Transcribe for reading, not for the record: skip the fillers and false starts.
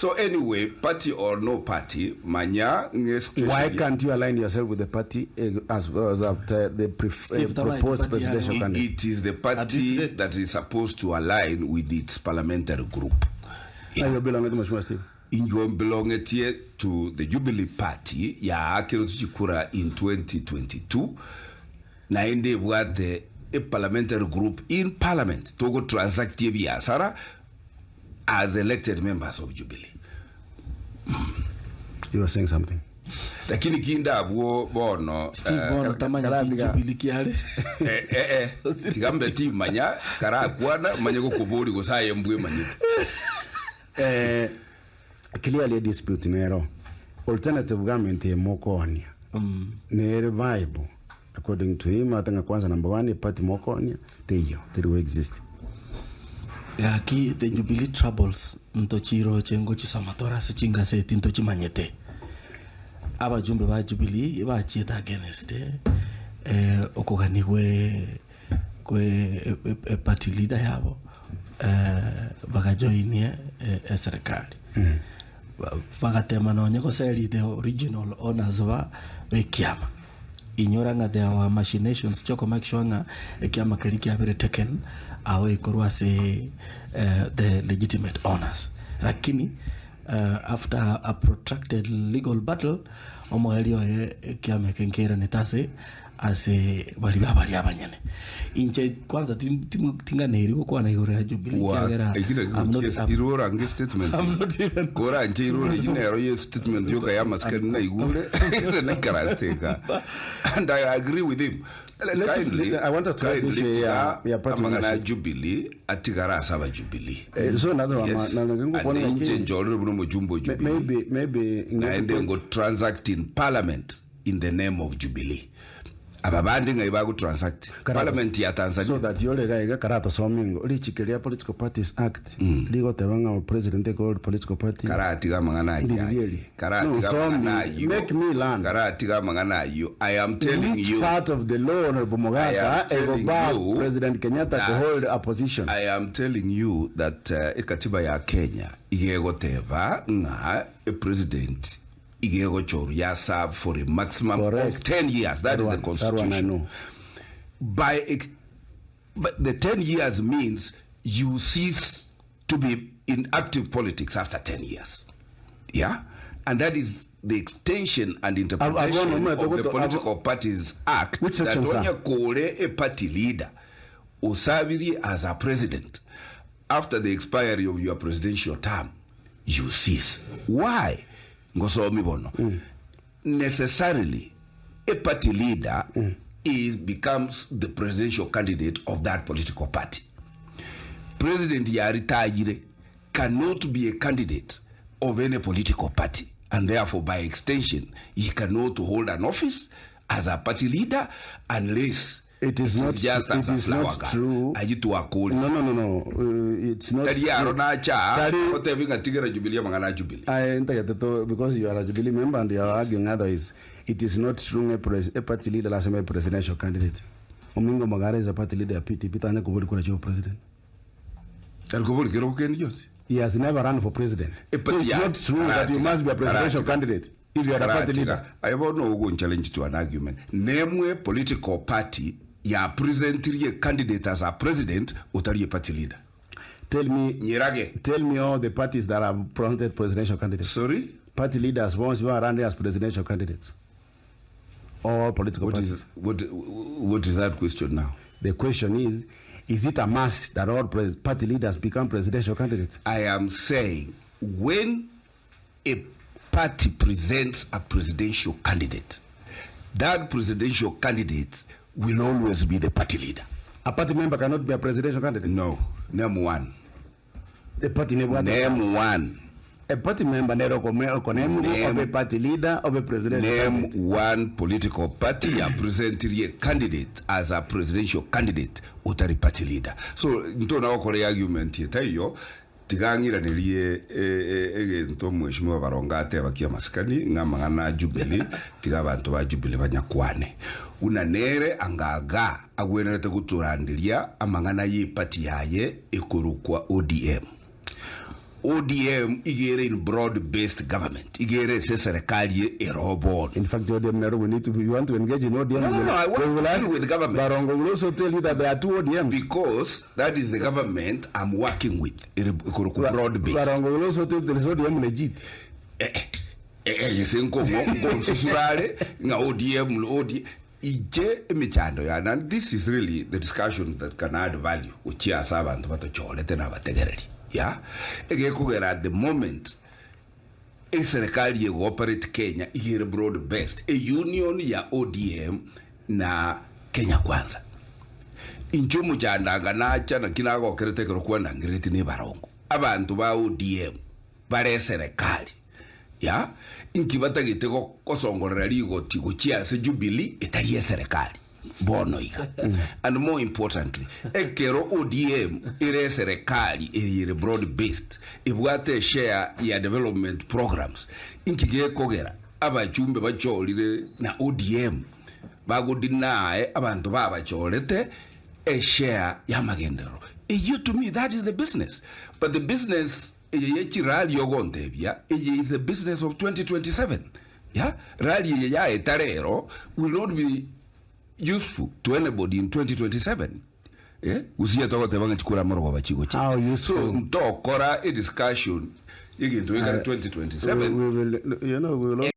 So anyway, party or no party, manya. Why can't you align yourself with the party as well as the proposed presidential candidate? It is the party that is supposed to align with its parliamentary group. Yeah. You belong to Mheshimiwa Steve? You belong to the Jubilee Party. Ya akero tuchikura in 2022. Na ende what the parliamentary group in parliament to go transact biashara as elected members of Jubilee. You were saying something. Lakini kinda bono Steve bono tamanya Jubilee kiale. Tigambe team manya kara kwana manya go kubuli go saye mbwe manya. Clearly a dispute nero. Alternative government e mokonia. Nere viable. According to him, I think kwanza number 1 party mokonia teyo will exist. Ya ki the Jubilee troubles ntochiro chengo chisamatora se chinga se tintochi manyete. Aba jumbe ba Jubilee ba chita against okuganiwe kwe party leader yabo bagajoinie serikali. Bagatema no nyako seri the original owners wa kiama. Ignoranga there were machinations choko make sure nga kiama keliki have taken away korwa se the legitimate owners. Lakini after a protracted legal battle omoelio kiama kenkera netase ase bali abanyene inche kwanza tinga neri ko na yore Jubilee kagera irora nge statement kora nche irora jinero ye statement yoga ya maskani na igure na karasteka and I agree with him. Kindly, I wanted to ask this amangana Jubilee atigara saba Jubilee so another one maybe go transact in parliament in the name of Jubilee. Ababanding ibago transact parliament ya Tanzania so that yole ga karata somingo lichikelia political parties act ligo tebanga president called political party karati ga mangana karati ga mangana you make me learn karati ga mangana you. I am telling you part of the law honorable Mogaka about President Kenyatta to hold a position. I am telling you that katiba ya Kenya igego teba nga a president igego serve for a maximum of 10 years. That is the constitution. That one I know. But the 10 years means you cease to be in active politics after 10 years. Yeah? And that is the extension and interpretation of the Political Parties Act. Which section, that when you call a party leader, Osabiri as a president, after the expiry of your presidential term, you cease. Why? Necessarily, a party leader becomes the presidential candidate of that political party. President Yaritayire cannot be a candidate of any political party, and therefore, by extension, he cannot hold an office as a party leader unless it is not just it is not true. No. It's not true. Because you are a Jubilee member and you are arguing otherwise. It is not true a party leader as a presidential candidate. Omingo Magara is a party leader. Pitana Kuburi Kuracho president. He has never run for president. So it's not true that you must be a presidential candidate if you are a party leader. I won't go and challenge to an argument. Name a political party ya presently a candidate as a president or a party leader. Tell me all the parties that have presented presidential candidates. Sorry? Party leaders once you are running as presidential candidates. All political parties. What is that question now? The question is it a must that all party leaders become presidential candidates? I am saying when a party presents a presidential candidate, that presidential candidate will always be the party leader. A party member cannot be a presidential candidate? No. Name one. A party member? Name one. A party member of a party leader of a presidential candidate. Name one political party and present a candidate as a presidential candidate or a party leader. So, ntona wakore argument yetayo tigangira nelie nto mheshimiwa Baronga ate abakia maskani ngamangana Jubilee tigabantu ba Jubilee banyakwane unanere angaga agwenete guturandiria amangana ye party yaye ekorukwa ODM ODM igere in broad-based government. Igere se serikali erobo. In fact, ODM you want to engage in ODM. No, I want to deal with the government. Barongo will also tell you that there are 2 ODMs. Because that is the government I'm working with. Broad-based. Barongo will also tell you there is ODM legit. And this is really the discussion that can add value. Yeah, at the moment, a serikali operate Kenya is broad based. A union ya ODM na Kenya Kwanza. Inchumu chandanga nacha na kinago kerete kurukwenda ngireti ni barongo. Abantu ba ODM bare serikali. Yeah, inkibata gitego kosongorera ligo tiguchia se Jubilee etali serikali. Bono iga. And more importantly, ekero ODM ire serikali ire broad based ibwate share ya development programs inkige kogera abajumbe bacholire na ODM bagudinae abantu babacholete a share ya magendero. You to me that is the business, but the business rally yogontebia is the business of 2027. Yeah, rally ya etarero will not be useful to anybody in 2027. Yeah, usiya toka tebanga chikura moro wa bachigo chi. How useful? So mtokora a discussion in 2027. We will, we will